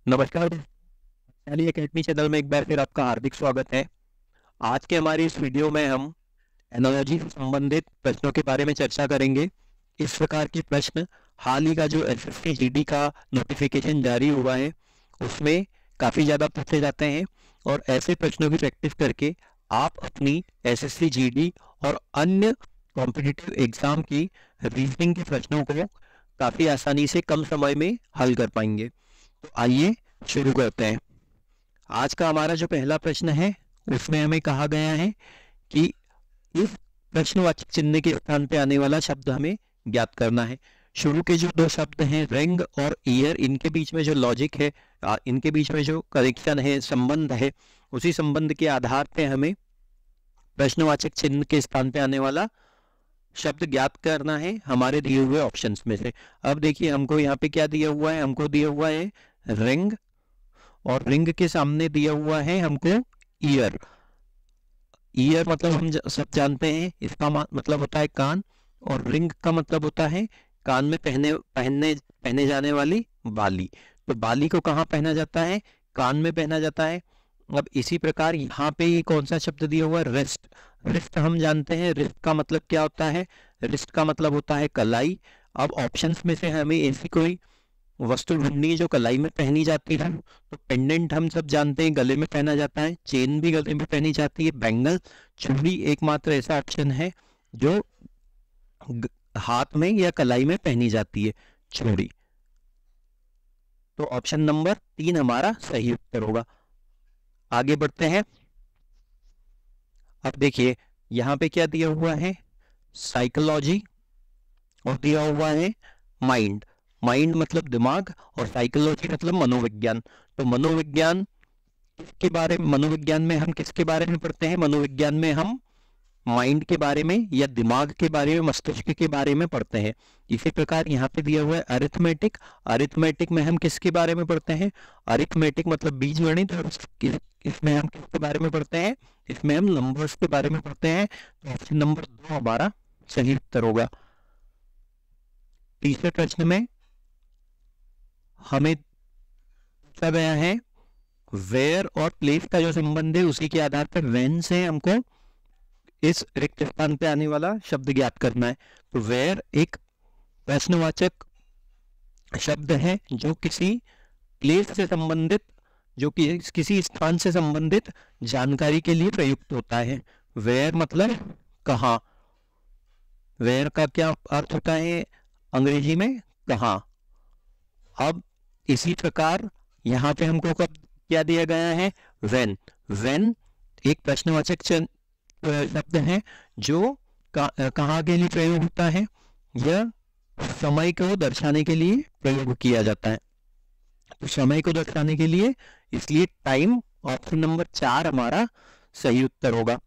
नमस्कार। Tally academy channel में एक बार फिर आपका हार्दिक स्वागत है। आज के हमारी इस वीडियो में हम एनालॉजी से संबंधित प्रश्नों के बारे में चर्चा करेंगे। इस प्रकार के प्रश्न हाल ही का जो एसएससी जीडी का नोटिफिकेशन जारी हुआ है उसमें काफ़ी ज़्यादा पूछे जाते हैं और ऐसे प्रश्नों की प्रैक्टिस करके आप अपनी एसएससी जीडी और अन्य कॉम्पिटिटिव एग्जाम की रीजनिंग के प्रश्नों को काफ़ी आसानी से कम समय में हल कर पाएंगे। तो आइए शुरू करते हैं। आज का हमारा जो पहला प्रश्न है उसमें हमें कहा गया है कि इस प्रश्नवाचक चिन्ह के स्थान पे आने वाला शब्द हमें ज्ञात करना है। शुरू के जो दो शब्द हैं रिंग और ईयर, इनके बीच में जो लॉजिक है, इनके बीच में जो कनेक्शन है, संबंध है, उसी संबंध के आधार पे हमें प्रश्नवाचक चिन्ह के स्थान पे आने वाला शब्द ज्ञात करना है हमारे दिए हुए ऑप्शंस में से। अब देखिए हमको यहाँ पे क्या दिया हुआ है, हमको दिया हुआ है रिंग और रिंग के सामने दिया हुआ है हमको ईयर। ईयर मतलब हम सब जानते हैं इसका मतलब होता है कान, और रिंग का मतलब होता है कान में पहने पहनने पहने जाने वाली बाली। तो बाली को कहाँ पहना जाता है? कान में पहना जाता है। अब इसी प्रकार यहाँ पे ये कौन सा शब्द दिया हुआ है? रिस्ट। रिस्ट हम जानते हैं रिस्ट का मतलब क्या होता है? रिस्ट का मतलब होता है कलाई। अब ऑप्शंस में से हमें ऐसी कोई वस्तु ढूंढनी है जो कलाई में पहनी जाती है। तो पेंडेंट हम सब जानते हैं गले में पहना जाता है, चेन भी गले में पहनी जाती है, बैंगल, चूड़ी एकमात्र ऐसा ऑप्शन है जो हाथ में या कलाई में पहनी जाती है, चूड़ी। तो ऑप्शन नंबर 3 हमारा सही उत्तर होगा। आगे बढ़ते हैं। अब देखिए यहाँ पे क्या दिया हुआ है? साइकोलॉजी और दिया हुआ है माइंड। माइंड मतलब दिमाग और साइकोलॉजी मतलब मनोविज्ञान। तो मनोविज्ञान के बारे में, मनोविज्ञान में हम किसके बारे में पढ़ते हैं? मनोविज्ञान में हम माइंड के बारे में या दिमाग के बारे में, मस्तिष्क के बारे में पढ़ते हैं। इसी प्रकार यहाँ पे दिया हुआ है अरिथमेटिक। अरिथमेटिक में हम किसके बारे में पढ़ते हैं? अरिथमेटिक मतलब बीजगणित। और इसमें हम किसके बारे में पढ़ते हैं? इसमें हम नंबर्स के बारे में पढ़ते हैं। तो ऑप्शन नंबर 2 हमारा सही उत्तर होगा। तीसरे प्रश्न में हमें पूछा गया है वेयर और प्लेस का जो संबंध है उसी के आधार पर वेन से हमको इस रिक्त स्थान पे आने वाला शब्द ज्ञात करना है। तो वेयर एक प्रश्नवाचक शब्द है जो किसी प्लेस से संबंधित, जो कि किसी स्थान से संबंधित जानकारी के लिए प्रयुक्त होता है। वेयर मतलब कहाँ। वेयर का क्या अर्थ होता है अंग्रेजी में? कहाँ। अब इसी प्रकार यहाँ पे हमको कब क्या दिया गया है? वेन। वेन एक प्रश्नवाचक शब्द है जो कहाँ के लिए प्रयोग होता है? यह समय को दर्शाने के लिए प्रयोग किया जाता है। तो समय को दर्शाने के लिए, इसलिए टाइम ऑप्शन नंबर 4 हमारा सही उत्तर होगा।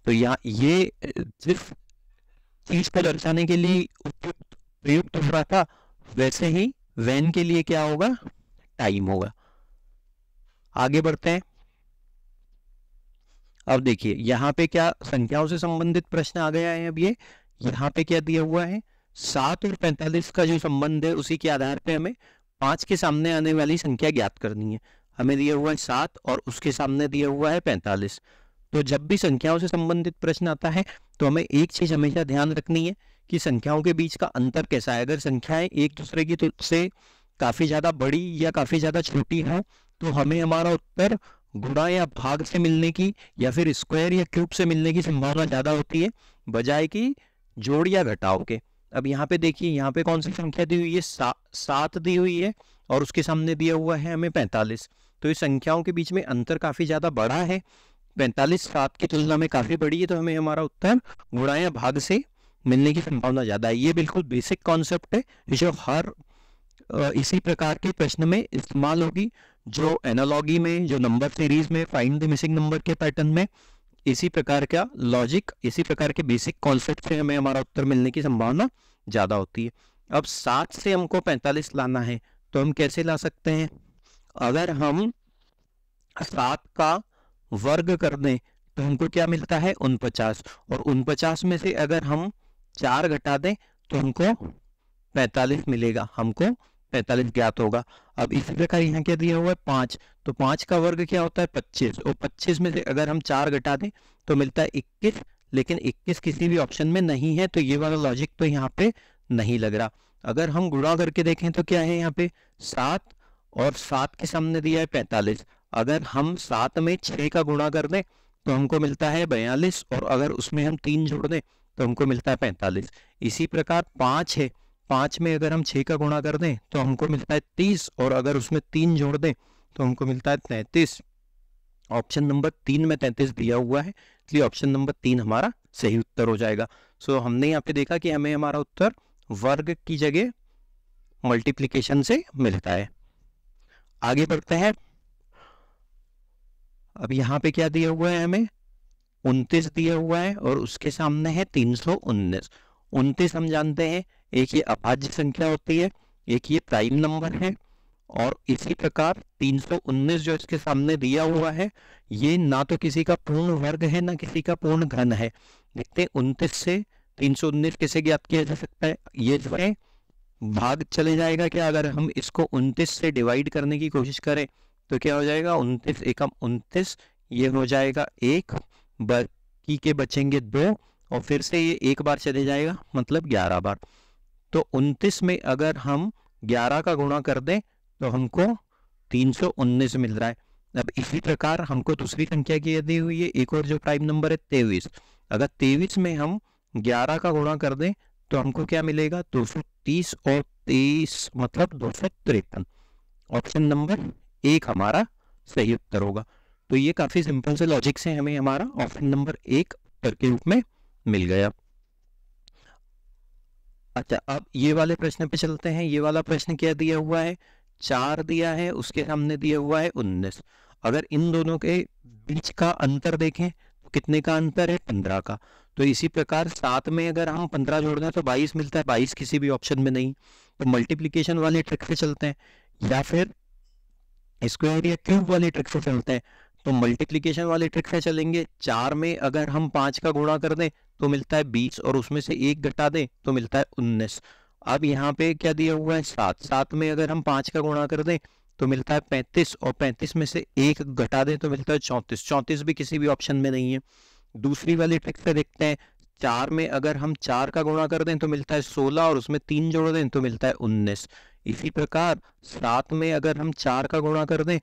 तो यहाँ ये सिर्फ चीज को दर्शाने के लिए प्रयुक्त हो रहा था, वैसे ही वेन के लिए क्या होगा? टाइम होगा। आगे बढ़ते हैं। अब देखिए यहाँ पे क्या संख्याओं से संबंधित प्रश्न आ गया है। अब ये यहाँ पे क्या दिया हुआ है? 7 और 45 का जो संबंध है उसी के आधार पे हमें 5 के सामने आने वाली संख्या ज्ञात करनी है। हमें दिया हुआ है 7 और उसके सामने दिया हुआ है 45। तो जब भी संख्याओं से संबंधित प्रश्न आता है तो हमें एक चीज हमेशा ध्यान रखनी है कि संख्याओं के बीच का अंतर कैसा है। अगर संख्याएं एक दूसरे की से काफी ज्यादा बड़ी या काफी ज्यादा छोटी हो तो हमें हमारा उत्तर गुणा या भाग से मिलने की या फिर स्क्वायर या क्यूब से मिलने की संभावना ज्यादा होती है बजाय कि जोड़ या घटाव के। अब यहाँ पे देखिए यहाँ पे कौन सी संख्या दी हुई है? 7 दी हुई है और उसके सामने दिया हुआ है हमें 45। तो इस संख्याओं के बीच में अंतर काफी ज्यादा बड़ा है। 45 7 की तुलना में काफी बड़ी है, तो हमें हमारा उत्तर गुणा या भाग से मिलने की संभावना ज्यादा है। ये बिल्कुल बेसिक कॉन्सेप्ट है जो हर इसी प्रकार के प्रश्न में इस्तेमाल होगी। जो एनालॉगी में, जो नंबर सीरीज में, फाइंड द मिसिंग नंबर के पैटर्न में इसी प्रकार का लॉजिक, इसी प्रकार के बेसिक कॉन्सेप्ट से हमें हमारा उत्तर मिलने की संभावना ज्यादा होती है। अब 7 से हमको 45 लाना है तो हम कैसे ला सकते हैं? अगर हम 7 का वर्ग कर दें तो हमको क्या मिलता है? 49। और 49 में से अगर हम 4 घटा दें तो हमको 45 मिलेगा। हमको 45 ज्ञात होगा। अब इसी प्रकार यहाँ क्या दिया हुआ है 5, तो 5 का वर्ग क्या होता है 25, और 25 में से अगर हम 4 घटा दें तो मिलता है 21, लेकिन 21 किसी भी ऑप्शन में नहीं है, तो ये वाला लॉजिक तो यहाँ पे नहीं लग रहा। अगर हम गुणा करके देखें तो क्या है यहाँ पे 7 और 7 के सामने दिया है 45, अगर हम 7 में 6 का गुणा कर दें तो हमको मिलता है 42, और अगर उसमें हम 3 जोड़ दें तो हमको मिलता है 45। इसी प्रकार 5 है, 5 में अगर हम 6 का गुणा कर दें तो हमको मिलता है 30, और अगर उसमें 3 जोड़ दें तो हमको मिलता है 33। ऑप्शन नंबर 3 में 33 दिया हुआ है, इसलिए ऑप्शन नंबर 3 हमारा सही उत्तर हो जाएगा। सो हमने यहाँ पे देखा कि हमें हमारा उत्तर वर्ग की जगह मल्टीप्लिकेशन से मिलता है। आगे बढ़ते हैं। अब यहाँ पे क्या दिया हुआ है, हमें 29 दिया हुआ है और उसके सामने है 319। 29 हम जानते हैं एक ये अभाज्य संख्या होती है, एक ये प्राइम नंबर है, और इसी प्रकार 319 जो इसके सामने दिया हुआ है ये ना तो किसी का पूर्ण वर्ग है ना किसी का पूर्ण घन है। देखते हैं 29 से 319 कैसे ज्ञात किया जा सकता है। ये इसमें भाग चले जाएगा क्या, अगर हम इसको 29 से डिवाइड करने की कोशिश करें तो क्या हो जाएगा 29 एकम 29, ये हो जाएगा 1, बाकी के बचेंगे 2, और फिर से ये एक बार चले जाएगा मतलब 11 बार। तो 29 में अगर हम 11 का गुणा कर दें तो हमको 319 मिल रहा है। अब इसी प्रकार हमको दूसरी संख्या की दी हुई है, एक और जो प्राइम नंबर है 23, अगर 23 में हम 11 का गुणा कर दें तो हमको क्या मिलेगा 230, और 23 मतलब 253। ऑप्शन नंबर 1 हमारा सही उत्तर होगा। तो ये काफी सिंपल से लॉजिक से हमें हमारा ऑप्शन नंबर 1 उत्तर के रूप में मिल गया। अच्छा, अब ये वाले प्रश्न पे चलते हैं। ये वाला प्रश्न क्या दिया हुआ है, 4 दिया है, उसके सामने दिया हुआ है 19। अगर इन दोनों के बीच का अंतर देखें तो कितने का अंतर है 15 का। तो इसी प्रकार 7 में अगर हम 15 जोड़ दें तो 22 मिलता है, 22 किसी भी ऑप्शन में नहीं। तो मल्टीप्लिकेशन वाले ट्रिक से चलते हैं या फिर स्क्वायर या क्यूब वाली ट्रिक से चलते हैं। तो मल्टीप्लिकेशन वाली ट्रिक से चलेंगे। 4 में अगर हम 5 का गुणा कर दें तो मिलता है 20, और उसमें से 1 घटा दें तो मिलता है 19। अब यहाँ पे क्या दिया हुआ है 7, 7 में अगर हम 5 का गुणा कर दें तो मिलता है 35, और 35 में से 1 घटा दें तो मिलता है 34, 34 भी किसी भी ऑप्शन में नहीं है। दूसरी वाली ट्रिक से देखते हैं। 4 में अगर हम 4 का गुणा कर दें तो मिलता है 16, और उसमें 3 जोड़ दें तो मिलता है 19। इसी प्रकार 7 में अगर हम 4 का गुणा कर दें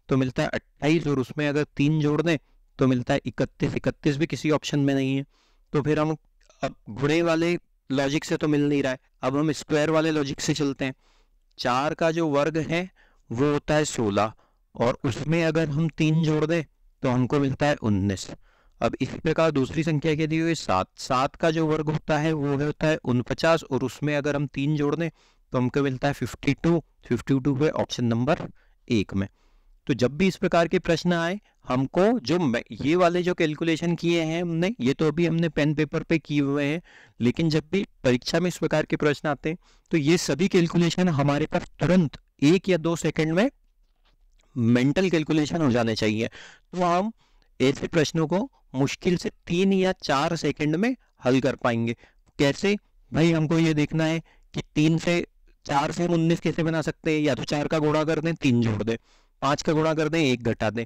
तो मिलता है 28, और उसमें अगर 3 जोड़ दें तो मिलता है 31, 31 भी किसी ऑप्शन में नहीं है। तो फिर हम अब गुणे वाले लॉजिक से तो मिल नहीं रहा है, अब हम स्क्वायर वाले लॉजिक से चलते हैं। 4 का जो वर्ग है वो होता है 16, और उसमें अगर हम 3 जोड़ दें तो हमको मिलता है 19। अब इसी प्रकार दूसरी संख्या क्या दी हुई है 7, 7 का जो वर्ग होता है वो होता है 49, और उसमें अगर हम 3 जोड़ दें तो हमको मिलता है 52, 52 है ऑप्शन नंबर 1 में। तो जब भी इस प्रकार के प्रश्न आए हमको जो ये वाले जो कैलकुलेशन किए हैं हमने, ये तो अभी हमने पेन पेपर पे किए हुए हैं, लेकिन जब भी परीक्षा में इस प्रकार के प्रश्न आते हैं तो ये सभी कैलकुलेशन हमारे पास तुरंत 1 या 2 सेकंड में मेंटल कैलकुलेशन हो जाने चाहिए। तो हम ऐसे प्रश्नों को मुश्किल से 3 या 4 सेकंड में हल कर पाएंगे। कैसे भाई, हमको ये देखना है कि 3 से 4 से हम 19 कैसे बना सकते हैं। या तो 4 का गुणा कर दें, 3 जोड़ दें, 5 का गुणा कर दें, 1 घटा दें,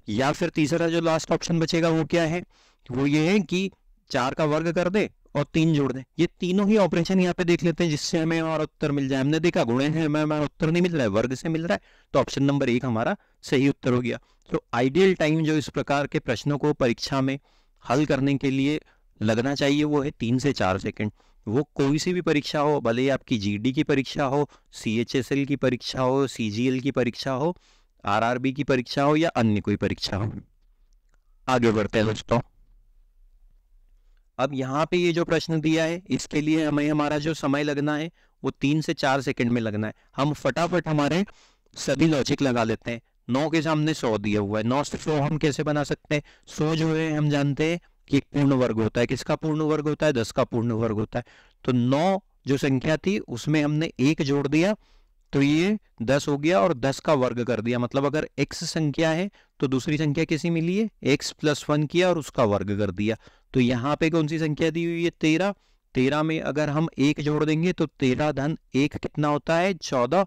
या फिर तीसरा जो लास्ट ऑप्शन बचेगा वो क्या है, वो ये है कि 4 का वर्ग कर दे और 3 जोड़ दें। ये तीनों ही ऑपरेशन यहाँ पे देख लेते हैं जिससे हमें हमारा उत्तर मिल जाए। हमने देखा गुणे से हमें हमारा उत्तर नहीं मिल रहा है, वर्ग से मिल रहा है, तो ऑप्शन नंबर 1 हमारा सही उत्तर हो गया। तो आइडियल टाइम जो इस प्रकार के प्रश्नों को परीक्षा में हल करने के लिए लगना चाहिए वो है 3 से 4 सेकंड। वो कोई सी भी परीक्षा हो, भले ही आपकी जीडी की परीक्षा हो, CHSL की परीक्षा हो, CGL की परीक्षा हो, RRB की परीक्षा हो, या अन्य कोई परीक्षा हो। आगे बढ़ते हैं दोस्तों। अब यहाँ पे ये जो प्रश्न दिया है इसके लिए हमें हमारा जो समय लगना है वो 3 से 4 सेकंड में लगना है। हम फटाफट हमारे सभी लॉजिक लगा लेते हैं। 9 के सामने 100 दिया हुआ है, 9 से 100 हम कैसे बना सकते हैं। 100 जो है हम जानते हैं कि एक पूर्ण वर्ग होता है। किसका पूर्ण वर्ग होता है, 10 का पूर्ण वर्ग होता है। तो 9 जो संख्या थी उसमें हमने 1 जोड़ दिया तो ये 10 हो गया, और 10 का वर्ग कर दिया। मतलब अगर x संख्या है तो दूसरी संख्या कैसी मिली है, x + 1 किया और उसका वर्ग कर दिया। तो यहाँ पे कौन सी संख्या दी हुई है, 13। 13 में अगर हम 1 जोड़ देंगे तो 13 धन 1 कितना होता है 14,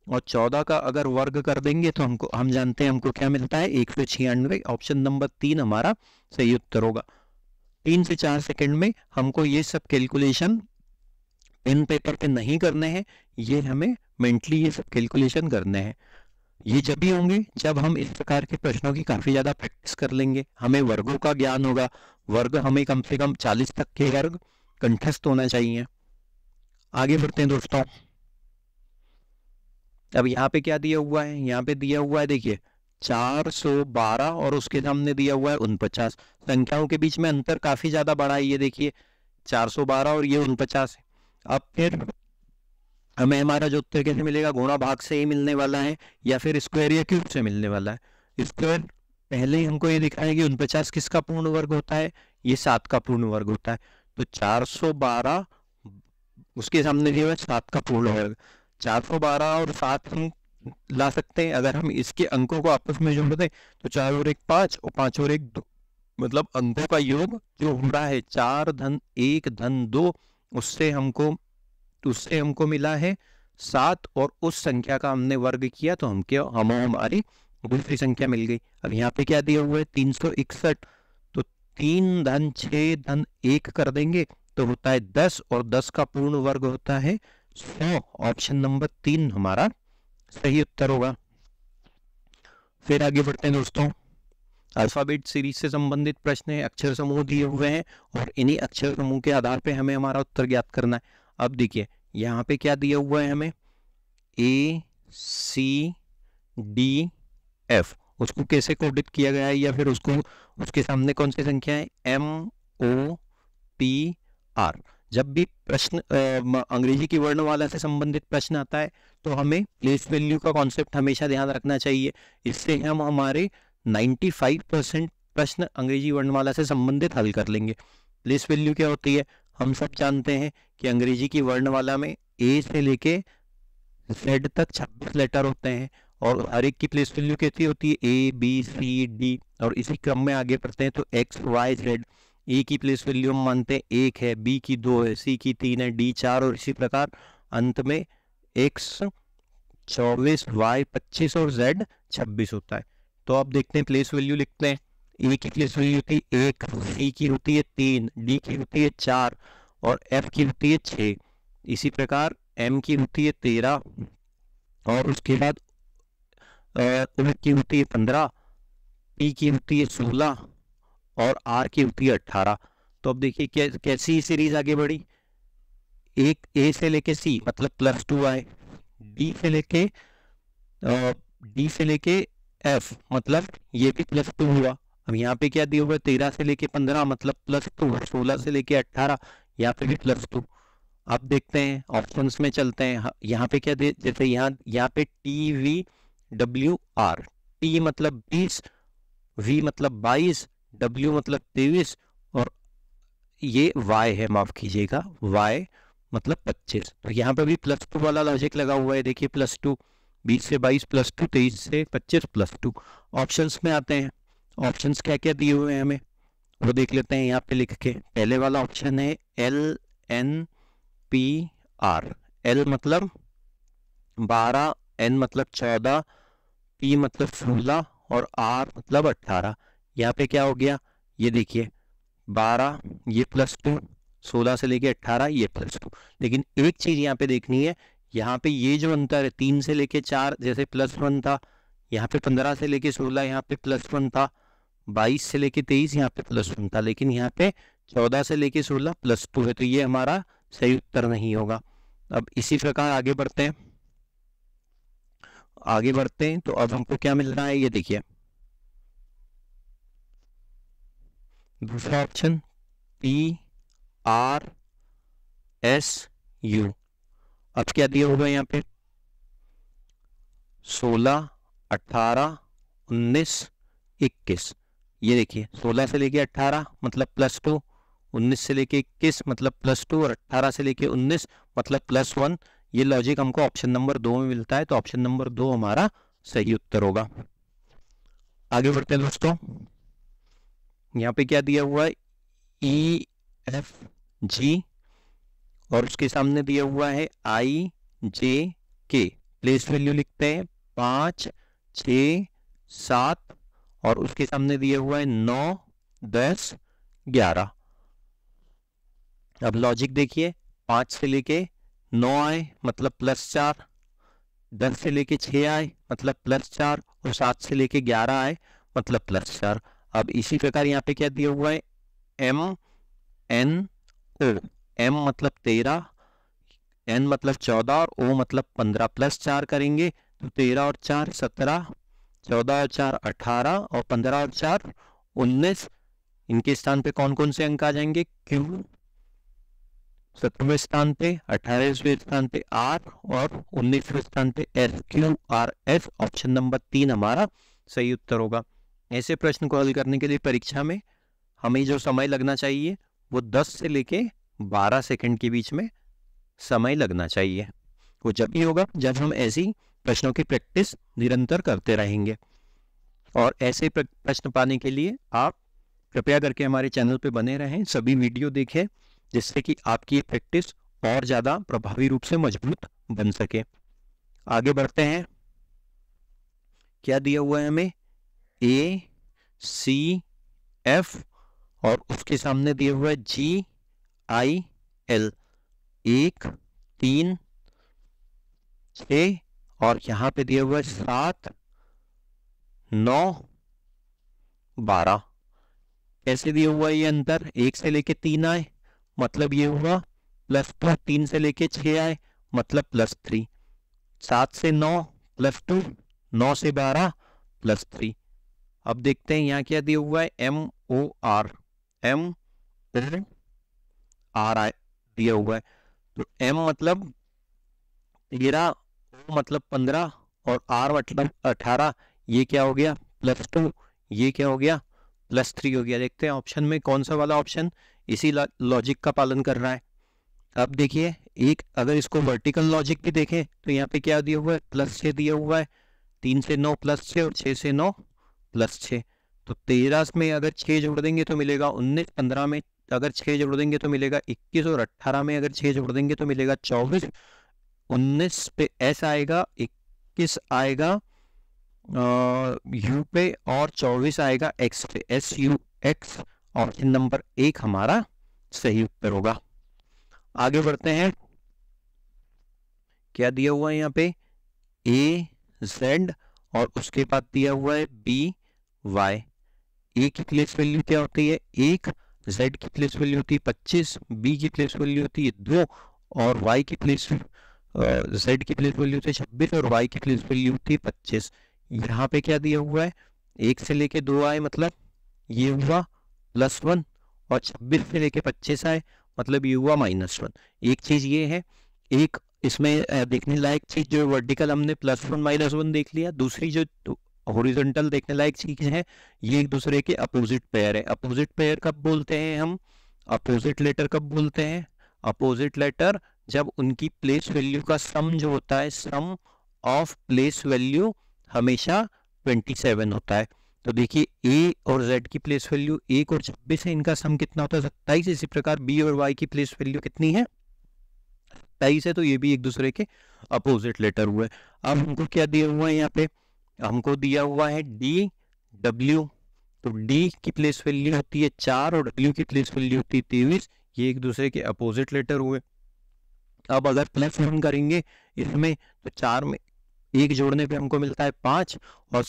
और 14 का अगर वर्ग कर देंगे तो हम जानते हैं हमको क्या मिलता है 196। ऑप्शन नंबर 3 हमारा सही उत्तर होगा। 3 से 4 सेकंड में हमको ये सब कैलकुलेशन पेन पेपर पे नहीं करने हैं, ये हमें मेंटली ये सब कैलकुलेशन करने हैं। ये जब भी होंगे जब हम इस प्रकार के प्रश्नों की काफी ज्यादा प्रैक्टिस कर लेंगे, हमें वर्गों का ज्ञान होगा। वर्ग हमें कम से कम 40 तक के वर्ग कंठस्थ होना चाहिए। आगे बढ़ते हैं दोस्तों। अब यहाँ पे क्या दिया हुआ है, यहाँ पे दिया हुआ है देखिए 412 और उसके सामने दिया हुआ है 49। संख्याओं के बीच में अंतर काफी ज्यादा बड़ा है, ये देखिए 412 और ये 49 है। अब फिर हमें हमारा जो उत्तर कैसे मिलेगा, गुणा भाग से ही मिलने वाला है या फिर स्क्वायर या क्यूब से मिलने वाला है। स्क्वायर पहले ही हमको ये दिखा है कि 49 किसका पूर्ण वर्ग होता है, ये 7 का पूर्ण वर्ग होता है। तो 412 उसके सामने दिया हुआ है 7 का पूर्ण वर्ग। 412 और 7 हम ला सकते हैं, अगर हम इसके अंकों को आपस में जोड़ दें तो 4 और 1 5 और 5 और 1 2, मतलब अंकों का योग जो हो रहा है 4 धन 1 धन 2, उससे हमको मिला है 7 और उस संख्या का हमने वर्ग किया तो हमारी दूसरी संख्या मिल गई। अब यहाँ पे क्या दिया हुआ है 361, तो 3 धन 6 धन 1 कर देंगे तो होता है 10 और 10 का पूर्ण वर्ग होता है 100। ऑप्शन नंबर 3 हमारा सही उत्तर होगा। फिर आगे बढ़ते हैं दोस्तों। अल्फाबेट सीरीज से संबंधित प्रश्न है, अक्षर समूह दिए हुए हैं और इन्हीं अक्षर समूह के आधार पे हमें हमारा उत्तर ज्ञात करना है। अब देखिए यहाँ पे क्या दिया हुआ है हमें A C D F, उसको कैसे कोडित किया गया है या फिर उसके सामने कौन सी संख्या है M O P R। जब भी प्रश्न अंग्रेजी की वर्णमाला से संबंधित प्रश्न आता है तो हमें प्लेस वैल्यू का कॉन्सेप्ट हमेशा ध्यान रखना चाहिए। इससे हम हमारे 95% प्रश्न अंग्रेजी वर्णमाला से संबंधित हल कर लेंगे। प्लेस वैल्यू क्या होती है, हम सब जानते हैं कि अंग्रेजी की वर्णमाला में ए से लेके जेड तक 26 लेटर होते हैं और हर एक की प्लेस वैल्यू कैसी होती है ए बी सी डी, और इसी क्रम में आगे बढ़ते हैं तो एक्स वाई जेड। ए की प्लेस वैल्यू हम मानते हैं 1 है, बी की 2 है, सी की 3 है, डी 4 और इसी प्रकार अंत में एक्स 24 वाई 25 और जेड 26 होता है। तो आप देखते हैं प्लेस वैल्यू लिखते हैं। ए की प्लेस वैल्यू होती है 1, सी की होती है 3, डी की होती है 4 और एफ की होती है 6। इसी प्रकार एम की होती है 13 और उसके बाद ओ की होती है 15, पी की होती है 16 और आर की होती है 18। तो अब देखिए कैसी सीरीज आगे बढ़ी, एक ए से लेके सी मतलब +2 आए, डी से लेके एफ मतलब ये भी +2 हुआ। अब यहाँ पे क्या दिया हुआ है 13 से लेके 15 मतलब +2, 16 से लेके 18 यहाँ पे भी +2। अब देखते हैं ऑप्शंस में चलते हैं। यहाँ पे क्या दे, जैसे यहाँ पे TVWR, टी मतलब 20, V मतलब 22, W मतलब 23 और ये Y है, माफ कीजिएगा Y मतलब 25। तो यहाँ पे भी +2 वाला लॉजिक लगा हुआ है। देखिए +2, 20 से 22 +2, 23 से 25 +2। ऑप्शंस में आते हैं, ऑप्शंस क्या क्या दिए हुए हैं हमें वो देख लेते हैं यहाँ पे लिख के। पहले वाला ऑप्शन है LNPR, L मतलब 12, N मतलब 14, P मतलब 16 और R मतलब 18। यहाँ पे क्या हो गया, ये देखिए 12 ये +2, 16 से लेके 18 ये +2। लेकिन एक चीज यहाँ पे देखनी है, यहाँ पे ये जो अंतर है 3 से लेके 4 जैसे +1 था, यहाँ पे 15 से लेके 16 यहाँ पे +1 था, 22 से लेके 23 यहाँ पे +1 था, लेकिन यहाँ पे 14 से लेके 16 +2 है, तो ये हमारा सही उत्तर नहीं होगा। अब इसी प्रकार आगे बढ़ते हैं तो अब हमको क्या मिल रहा है, ये देखिए दूसरा ऑप्शन PRSU। अब क्या दिया होगा यहाँ पे 16, 18, 19, 21। ये देखिए 16 से लेके 18 मतलब +2, 19 से लेके 21 मतलब +2 और 18 से लेके 19 मतलब +1। ये लॉजिक हमको ऑप्शन नंबर 2 में मिलता है, तो ऑप्शन नंबर 2 हमारा सही उत्तर होगा। आगे बढ़ते हैं दोस्तों। यहाँ पे क्या दिया हुआ है EFG और उसके सामने दिया हुआ है आई जे के, प्लेस वैल्यू लिखते हैं 5 6 7 और उसके सामने दिया हुआ है 9 10 11। अब लॉजिक देखिए, 5 से लेके 9 आए मतलब +4, 10 से लेके 6 आए मतलब +4 और 7 से लेके 11 आए मतलब +4। अब इसी प्रकार यहाँ पे क्या दिया हुआ है MNO, M मतलब 13, N मतलब 14 और O मतलब 15, +4 करेंगे तो 13 और 4 17, 14 और 4 18 और 15 और 4 19। इनके स्थान पे कौन कौन से अंक आ जाएंगे? Q 17वें स्थान पे, 18वें स्थान पे R और 19वें स्थान पे S, QRS। ऑप्शन नंबर 3 हमारा सही उत्तर होगा। ऐसे प्रश्न को हल करने के लिए परीक्षा में हमें जो समय लगना चाहिए वो 10 से लेके 12 सेकंड के बीच में समय लगना चाहिए। वो जब भी होगा जब हम ऐसी प्रश्नों की प्रैक्टिस निरंतर करते रहेंगे। और ऐसे प्रश्न पाने के लिए आप कृपया करके हमारे चैनल पे बने रहें, सभी वीडियो देखें, जिससे कि आपकी प्रैक्टिस और ज़्यादा प्रभावी रूप से मजबूत बन सके। आगे बढ़ते हैं। क्या दिया हुआ है हमें? A C F और उसके सामने दिया हुआ है G I L, 1 3 6 और यहाँ पे दिया हुआ है 7 9 12। कैसे दिया हुआ है ये अंतर? 1 से लेके 3 आए मतलब ये हुआ +2, 3 से लेके 6 आए मतलब +3, 7 से 9 +2, 9 से 12 +3। अब देखते हैं यहाँ क्या दिया हुआ है MOR, MOR दिया हुआ है। तो M मतलब 13, O मतलब 15 और R मतलब 18। ये क्या हो गया? +2, ये क्या हो गया? +3 हो गया। देखते हैं ऑप्शन में कौन सा वाला ऑप्शन इसी लॉजिक का पालन कर रहा है। अब देखिए, एक अगर इसको वर्टिकल लॉजिक भी देखें तो यहाँ पे क्या दिया हुआ है? +6 दिया हुआ है, 3 से 9 +6 और 6 से 9 +6। तो 13 में अगर 6 जोड़ देंगे तो मिलेगा 19, 15 में अगर 6 जोड़ देंगे तो मिलेगा 21 और 18 में अगर 6 जोड़ देंगे तो मिलेगा 24। 19 पे S आएगा, 21 आएगा U पे और 24 आएगा X पे, SUX। ऑप्शन नंबर 1 हमारा सही उत्तर होगा। आगे बढ़ते हैं। क्या दिया हुआ है यहाँ पे? AZ और उसके बाद दिया हुआ है BY। A की प्लेस वैल्यू क्या होती है? 1, Z की प्लेस वैल्यू होती है 25, B की प्लेस वैल्यू होती है 2 और Y की प्लेस Z की प्लेस वैल्यू होती है 26 और Y की प्लेस वैल्यू होती है 25। यहाँ पे क्या दिया हुआ है? 1 से लेके 2 आए मतलब ये हुआ +1 और 26 से लेके 25 आए मतलब ये हुआ -1। एक चीज ये है, एक इसमें देखने लायक चीज जो वर्टिकल हमने +1 -1 देख लिया, दूसरी जो हॉरिजॉन्टल देखने लायक चीज है ये एक दूसरे के अपोजिट पेयर है। अपोजिट पेयर कब बोलते हैं हम? अपोजिट लेटर कब बोलते हैं? अपोजिट लेटर जब उनकी प्लेस वैल्यू का सम जो होता है, सम ऑफ प्लेस वैल्यू हमेशा 27 होता है। तो देखिए A और Z की प्लेस वैल्यू 1 और 26 है, इनका सम कितना होता है? 27। इसी प्रकार B और Y की प्लेस वैल्यू कितनी है? 27 है। तो ये भी एक दूसरे के अपोजिट लेटर हुए। अब हमको क्या दिया हुआ है यहाँ पे? हमको दिया हुआ है DW। तो D की प्लेस वैल्यू होती है 4 और W की प्लेस वैल्यू होती है 23। ये एक दूसरे के अपोजिट लेटर हुए। अब अगर +1 करेंगे इसमें तो 4 में 1 जोड़ने पे हमको मिलता है 5 और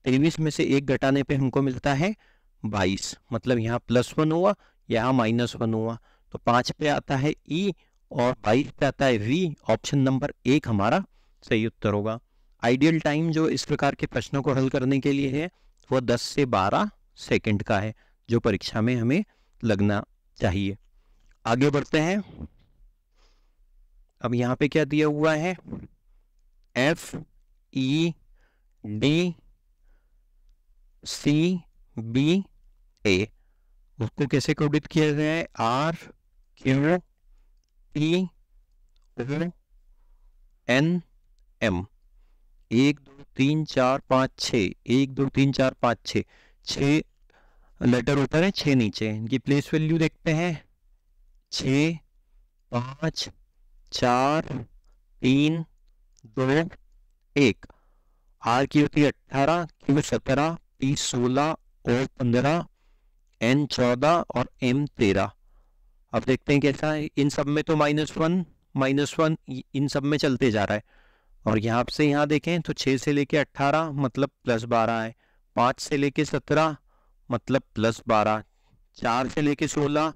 23 में से 1 घटाने पे हमको मिलता है 22। मतलब यहाँ +1 हुआ, यहाँ -1 हुआ। तो 5 पे आता है E और 22 पे आता है V। ऑप्शन नंबर 1 हमारा सही उत्तर होगा। आइडियल टाइम जो इस प्रकार के प्रश्नों को हल करने के लिए है वो 10 से 12 सेकंड का है, जो परीक्षा में हमें लगना चाहिए। आगे बढ़ते हैं। अब यहाँ पे क्या दिया हुआ है? FEDCBA। उसको कैसे कोडित किया गया है? RQTONM। 1 2 3 4 5 6, 1 2 3 4 5 6 लेटर ऊपर है, 6 नीचे। इनकी प्लेस वैल्यू देखते हैं। 6 5 4 3 2 1। आर की होती है 18, क्यू 17, पी 16 और 15, एन 14 और एम 13। अब देखते हैं कैसा है। इन सब में तो -1 इन सब में चलते जा रहा है। और यहाँ से यहाँ देखें तो 6 से लेके 18 मतलब +12 है, 5 से लेके 17 मतलब +12, 4 से लेके 16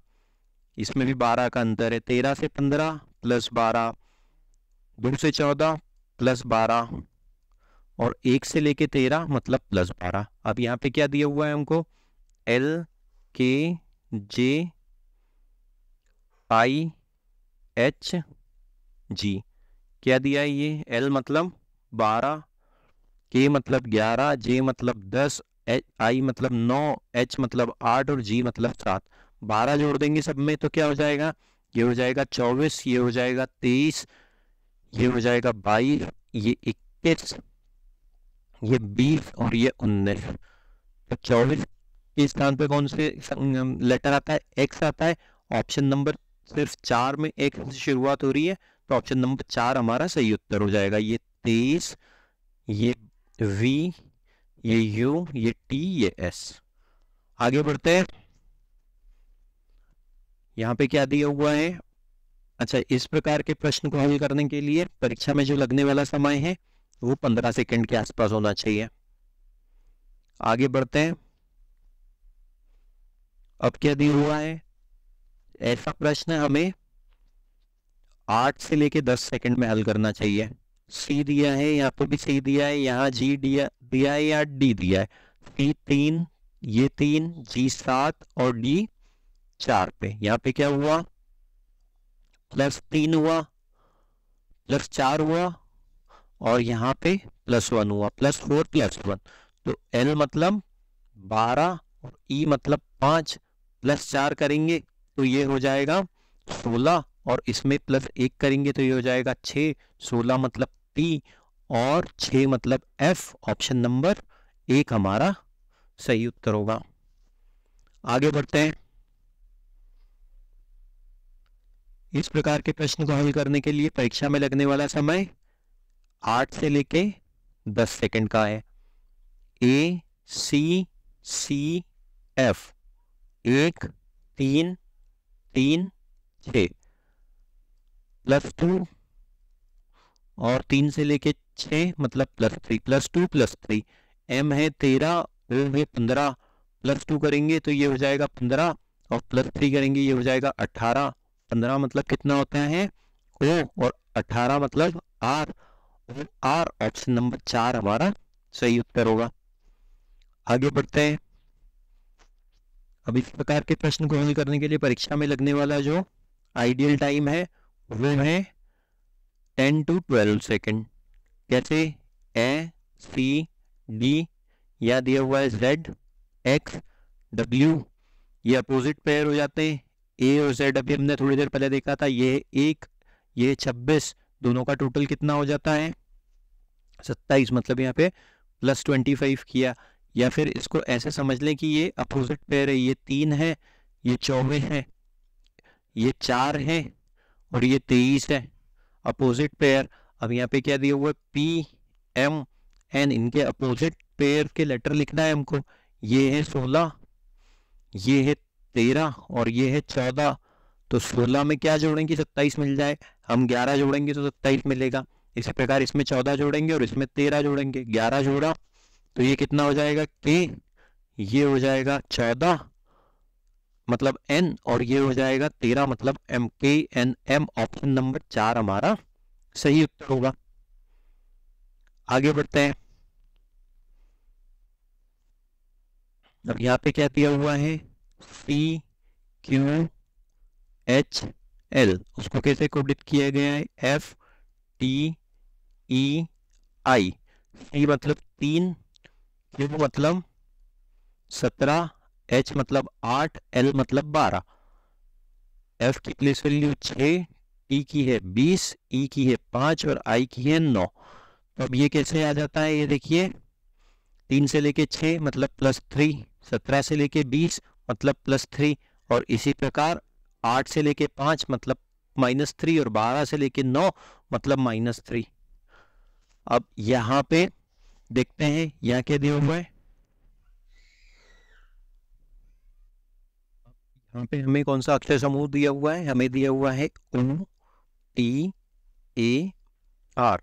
इसमें भी 12 का अंतर है, 13 से 15 +12, 2 से 14 +12 और 1 से लेके 13 मतलब +12। अब यहाँ पे क्या दिया हुआ है हमको, L K J I H G। क्या दिया है ये, L मतलब 12, K मतलब 11, J मतलब 10, I मतलब 9, H मतलब 8 और G मतलब 7। 12 जोड़ देंगे सब में तो क्या हो जाएगा, ये हो जाएगा 24, ये हो जाएगा 23, ये हो जाएगा 22, ये 21, ये 20 और ये 19। तो 24 के स्थान पे कौन से लेटर आता है, X आता है। ऑप्शन नंबर सिर्फ 4 में X से शुरुआत हो रही है, तो ऑप्शन नंबर 4 हमारा सही उत्तर हो जाएगा। ये 23, ये V, ये U, ये T, ये S। आगे बढ़ते हैं। यहाँ पे क्या दिया हुआ है, अच्छा, इस प्रकार के प्रश्न को हल करने के लिए परीक्षा में जो लगने वाला समय है वो 15 सेकंड के आसपास होना चाहिए। आगे बढ़ते हैं। अब क्या दिया हुआ है, ऐसा प्रश्न हमें 8 से लेके 10 सेकंड में हल करना चाहिए। सी दिया है, यहाँ पर भी सी दिया है, यहाँ जी दिया है, या डी दिया है। सी 3, ये 3, जी 7 और डी 4 पे। यहाँ पे क्या हुआ, +3 हुआ, +4 हुआ और यहाँ पे +1 हुआ, +4 +1। तो L मतलब 12 और E मतलब 5, +4 करेंगे तो ये हो जाएगा 16 और इसमें +1 करेंगे तो ये हो जाएगा 6। 16 मतलब P और 6 मतलब F। ऑप्शन नंबर 1 हमारा सही उत्तर होगा। आगे बढ़ते हैं। इस प्रकार के प्रश्न को हल करने के लिए परीक्षा में लगने वाला समय 8 से लेके 10 सेकंड का है। A C C F 1 3 3 6 +2 और 3 से लेके 6 मतलब +3, +2 +3। M है 13, O है 15, +2 करेंगे तो ये हो जाएगा 15 और +3 करेंगे ये हो जाएगा 18। 15 मतलब कितना होता है O और 18 मतलब R। R ऑप्शन नंबर 4 हमारा सही उत्तर होगा। आगे बढ़ते हैं। अब इस प्रकार के प्रश्न को हल करने के लिए परीक्षा में लगने वाला जो आइडियल टाइम है वो है 10 to 12 सेकंड। कैसे, A C D या दिया हुआ है Z X W, ये अपोजिट पेयर हो जाते हैं। A और Z अभी हमने थोड़ी देर पहले देखा था, ये 1 ये 26, दोनों का टोटल कितना हो जाता है 27, मतलब यहाँ पे +25 किया। या फिर इसको ऐसे समझ लें कि ये अपोजिट पेयर है, ये 3 है, ये 24 है, ये 4 है और ये 23 है, अपोजिट पेयर। अब यहाँ पे क्या दिया हुआ है, P M N, इनके अपोजिट पेयर के लेटर लिखना है हमको। ये है 16, ये है 13 और ये है 14। तो 16 में क्या जोड़ेंगे 27 मिल जाए, हम 11 जोड़ेंगे तो 27 मिलेगा। इसी प्रकार इसमें 14 जोड़ेंगे और इसमें 13 जोड़ेंगे, 11 जोड़ा तो ये कितना हो जाएगा K, ये हो जाएगा 14 मतलब N और ये हो जाएगा 13 मतलब M। K N M option number 4 हमारा सही उत्तर होगा। आगे बढ़ते हैं। अब यहाँ पे क्या दिया हुआ है, C Q H L, उसको कैसे कोडित किया गया है, F T E I। C मतलब 3, Q मतलब 17, H मतलब 8, L मतलब 12। F की प्लेस वैल्यू 6, T की है 20, E की है 5 और I की है 9। तो अब ये कैसे आ जाता है, ये देखिए 3 से लेके 6 मतलब +3, 17 से लेके 20 मतलब +3 और इसी प्रकार 8 से लेके 5 मतलब -3 और 12 से लेके 9 मतलब -3। अब यहाँ पे देखते हैं यहाँ क्या दिया हुआ है। यहाँ पे हमें कौन सा अक्षर समूह दिया हुआ है, हमें दिया हुआ है OTAR।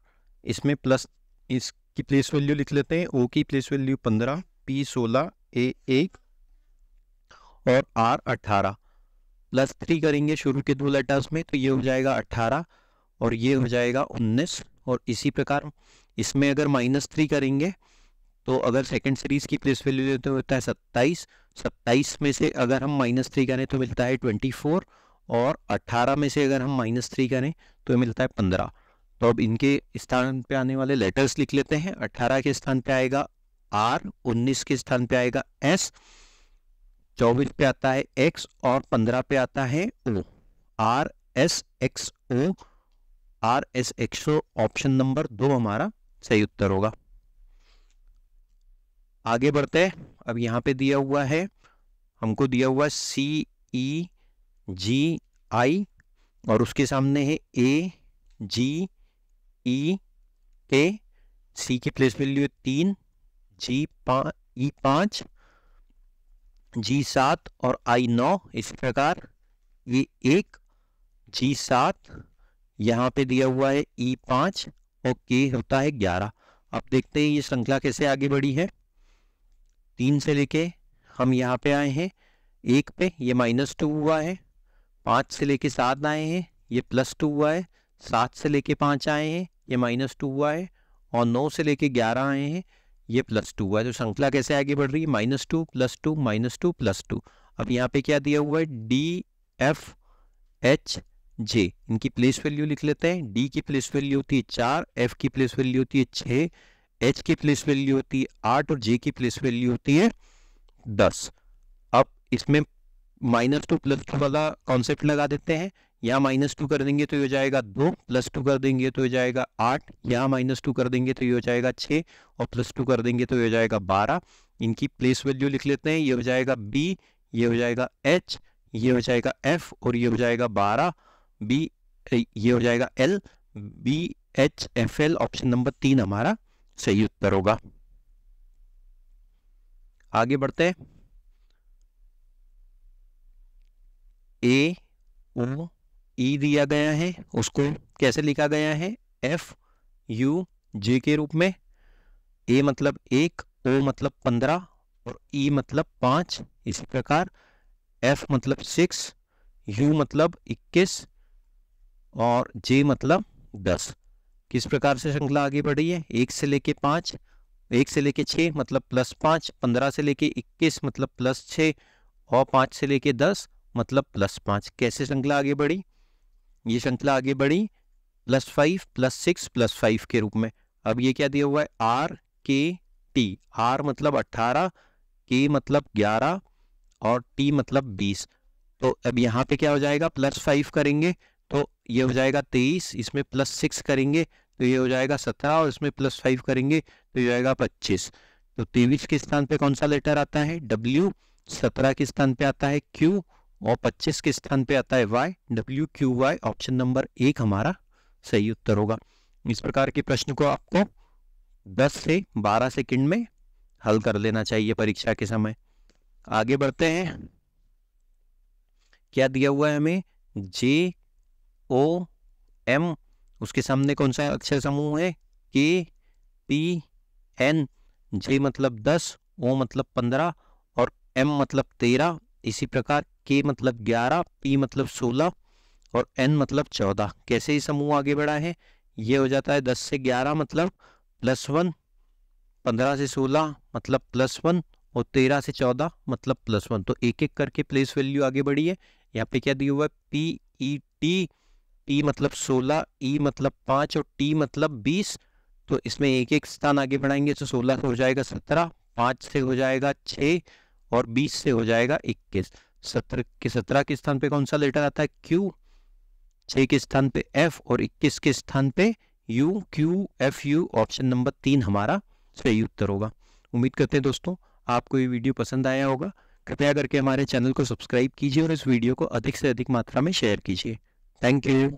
इसमें प्लस इसकी प्लेस वैल्यू लिख लेते हैं। O की प्लेस वैल्यू 15, P 16, A 1 और R 18। +3 करेंगे शुरू के 2 लेटर्स में तो ये हो जाएगा 18 और ये हो जाएगा 19। और इसी प्रकार इसमें अगर -3 करेंगे तो अगर सेकंड सीरीज की प्लेस वैल्यू लेते होता है 27। 27 में से अगर हम -3 करें तो मिलता है 24 और 18 में से अगर हम -3 करें तो मिलता है 15। तो अब इनके स्थान पे आने वाले लेटर्स लिख लेते हैं। 18 के स्थान पे आएगा R, 19 के स्थान पे आएगा S, 24 पे आता है X और 15 पे आता है O। RSXO, RSXO option number 2 हमारा सही उत्तर होगा। आगे बढ़ते हैं। अब यहाँ पे दिया हुआ है, हमको दिया हुआ CEGI और उसके सामने है AGEK। C की प्लेस वैल्यू है 3, E5, G7 और I9। इस प्रकार ये 1, G7, यहाँ पे दिया हुआ है E5 और K होता है 11। अब देखते हैं ये श्रृंखला कैसे आगे बढ़ी है। 3 से लेके हम यहाँ पे आए हैं 1 पे, ये -2 हुआ है। 5 से लेके 7 आए हैं, ये +2 हुआ है। 7 से लेके 5 आए हैं, ये -2 हुआ है। और 9 से लेके 11 आए हैं, ये +2 हुआ है। तो श्रृंखला कैसे आगे बढ़ रही है, -2 +2 -2 +2। अब यहाँ पे क्या दिया हुआ है, DFHJ। इनकी प्लेस वैल्यू लिख लेते हैं। D की प्लेस वैल्यू होती है 4, F की प्लेस वैल्यू होती है 6, H की प्लेस वैल्यू होती है 8 और J की प्लेस वैल्यू होती है 10। अब इसमें -2 +2 वाला कॉन्सेप्ट लगा देते हैं। यहाँ -2 कर देंगे तो ये हो जाएगा 2, +2 कर देंगे तो हो जाएगा 8, यहाँ -2 कर देंगे तो ये हो जाएगा 6 और +2 कर देंगे तो ये हो जाएगा 12। इनकी प्लेस वैल्यू लिख लेते हैं। ये हो जाएगा B, ये हो जाएगा H, ये हो जाएगा F और ये हो जाएगा 12 B, ये हो जाएगा L। BHFL ऑप्शन नंबर 3 हमारा सही उत्तर होगा। आगे बढ़ते हैं। AOE दिया गया है, उसको कैसे लिखा गया है, FUJ के रूप में। A मतलब 1, O मतलब 15 और E मतलब 5। इसी प्रकार F मतलब 6, U मतलब 21 और J मतलब 10। किस प्रकार से श्रृंखला आगे बढ़ी है, 1 से लेके 5, 1 से लेके 6 मतलब +5, 15 से लेके 21 मतलब +6 और 5 से लेके 10 मतलब +5। कैसे श्रृंखला आगे बढ़ी, ये श्रृंखला आगे बढ़ी +5 +6 +5 के रूप में। अब ये क्या दिया हुआ है, RKT। R मतलब 18, K मतलब 11 और T मतलब 20। तो अब यहाँ पे क्या हो जाएगा, +5 करेंगे तो ये हो जाएगा 23, इसमें +6 करेंगे तो ये हो जाएगा 17 और इसमें +5 करेंगे तो ये हो जाएगा 25। तो 23 के स्थान पे कौन सा लेटर आता है, W। 17 के स्थान पे आता है Q और 25 के स्थान पे आता है Y। WQY ऑप्शन नंबर 1 हमारा सही उत्तर होगा। इस प्रकार के प्रश्न को आपको 10 से 12 सेकंड में हल कर लेना चाहिए परीक्षा के समय। आगे बढ़ते हैं। क्या दिया हुआ है हमें, JOM, उसके सामने कौन सा अक्षर समूह है, KPN। J मतलब 10, O मतलब 15 और M मतलब 13। इसी प्रकार K मतलब 11, P मतलब 16 और N मतलब 14। कैसे ही समूह आगे बढ़ा है, ये हो जाता है 10 से 11 मतलब +1, 15 से 16 मतलब +1 और 13 से 14 मतलब +1। तो एक एक करके प्लेस वैल्यू आगे बढ़ी है। यहाँ पे क्या दिया हुआ है, PET। P मतलब 16, E मतलब 5 और T मतलब 20। तो इसमें एक एक स्थान आगे बढ़ाएंगे तो 16 से हो जाएगा 17, 5 से हो जाएगा 6 और 20 से हो जाएगा 21। 17 के स्थान पे कौन सा लेटर आता है, Q। 6 के स्थान पे F और 21 के स्थान पे U। QFU ऑप्शन नंबर 3 हमारा सही उत्तर होगा। उम्मीद करते हैं दोस्तों आपको ये वीडियो पसंद आया होगा। कृपया करके हमारे चैनल को सब्सक्राइब कीजिए और इस वीडियो को अधिक से अधिक मात्रा में शेयर कीजिए। Thank you.